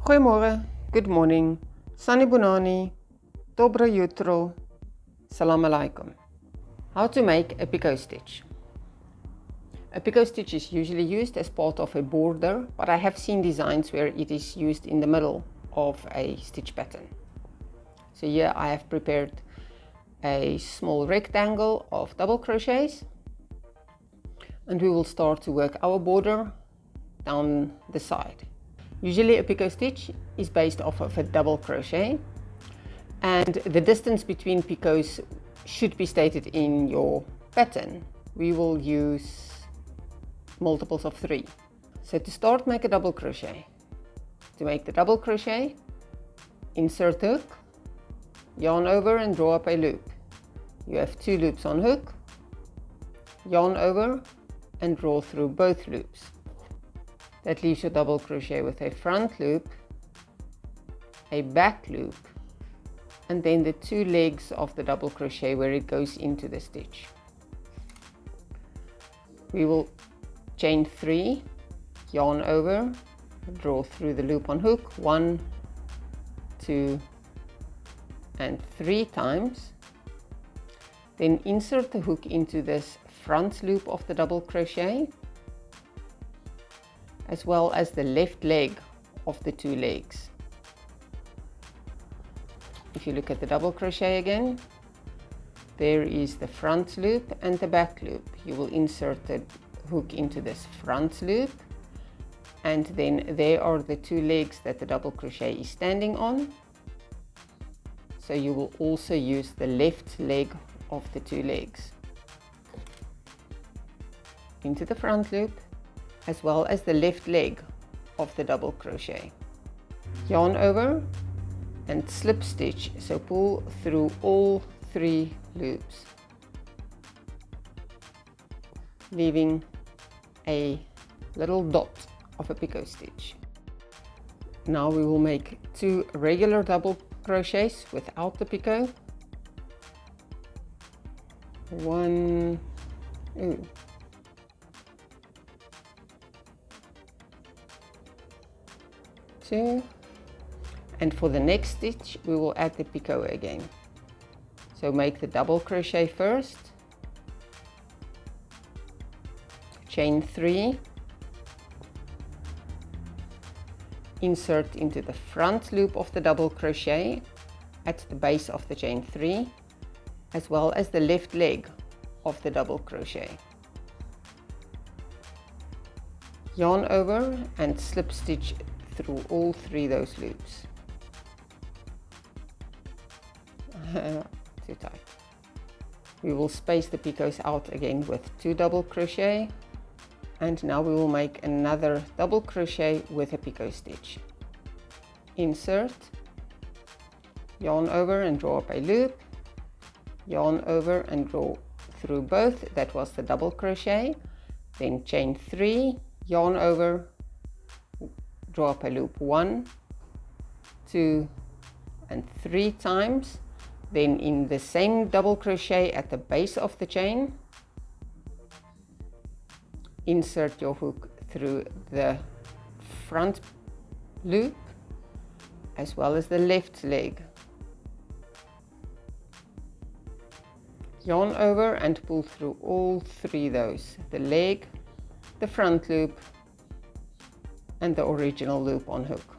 Goeiemorgen, good morning, Sani Bunani, Dobro Jutro, Salam Alaikum. How to make a picot stitch. A picot stitch is usually used as part of a border, but I have seen designs where it is used in the middle of a stitch pattern. So here I have prepared a small rectangle of double crochets, and we will start to work our border down the side. Usually a picot stitch is based off of a double crochet, and the distance between picots should be stated in your pattern. We will use multiples of 3. So to start, make a double crochet. To make the double crochet, insert hook, yarn over and draw up a loop. You have 2 loops on hook, yarn over and draw through both loops. That leaves your double crochet with a front loop, a back loop, and then the 2 legs of the double crochet where it goes into the stitch. We will chain 3, yarn over, draw through the loop on hook 1, 2, and 3 times. Then insert the hook into this front loop of the double crochet, as well as the left leg of the 2 legs. If you look at the double crochet again, there is the front loop and the back loop. You will insert the hook into this front loop, and then there are the 2 legs that the double crochet is standing on. So you will also use the left leg of the 2 legs into the front loop, as well as the left leg of the double crochet. Yarn over and slip stitch, so pull through all 3 loops, leaving a little dot of a picot stitch. Now we will make 2 regular double crochets without the picot. 1, 2, and for the next stitch we will add the picot again. So make the double crochet first, chain 3, insert into the front loop of the double crochet at the base of the chain 3, as well as the left leg of the double crochet. Yarn over and slip stitch through all 3 those loops. Too tight. We will space the picots out again with 2 double crochet, and now we will make another double crochet with a picot stitch. Insert, yarn over and draw up a loop, yarn over and draw through both. That was the double crochet. Then chain 3, yarn over, draw up a loop 1, 2, and 3 times. Then in the same double crochet at the base of the chain, insert your hook through the front loop as well as the left leg. Yarn over and pull through all 3 those, the leg, the front loop, and the original loop on hook,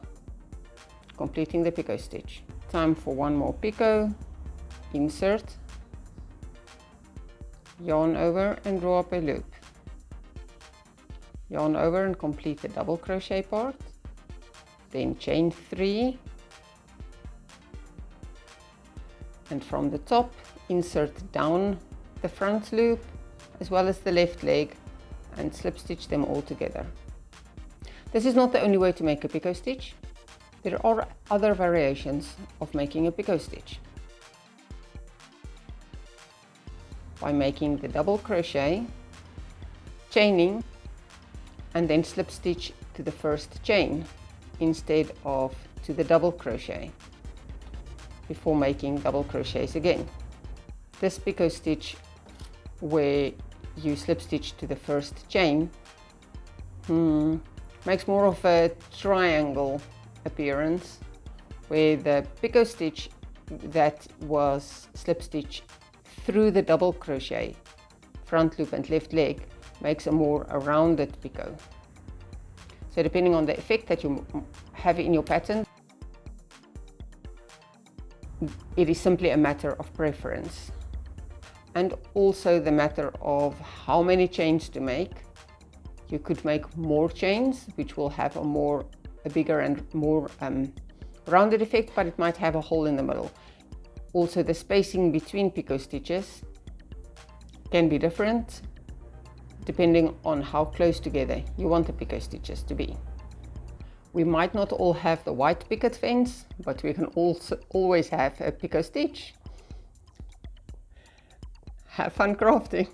completing the picot stitch. Time for 1 more picot. Insert, yarn over and draw up a loop, yarn over and complete the double crochet part, then chain 3, and from the top insert down the front loop as well as the left leg and slip stitch them all together. This is not the only way to make a picot stitch. There are other variations of making a picot stitch. By making the double crochet, chaining, and then slip stitch to the first chain instead of to the double crochet before making double crochets again. This picot stitch where you slip stitch to the first chain makes more of a triangle appearance, where the picot stitch that was slip stitch through the double crochet front loop and left leg makes a more rounded picot. So depending on the effect that you have in your pattern, it is simply a matter of preference, and also the matter of how many chains to make. You could make more chains, which will have a bigger and more rounded effect, but it might have a hole in the middle. Also, the spacing between picot stitches can be different depending on how close together you want the picot stitches to be. We might not all have the white picket fence, but we can also always have a picot stitch. Have fun crafting!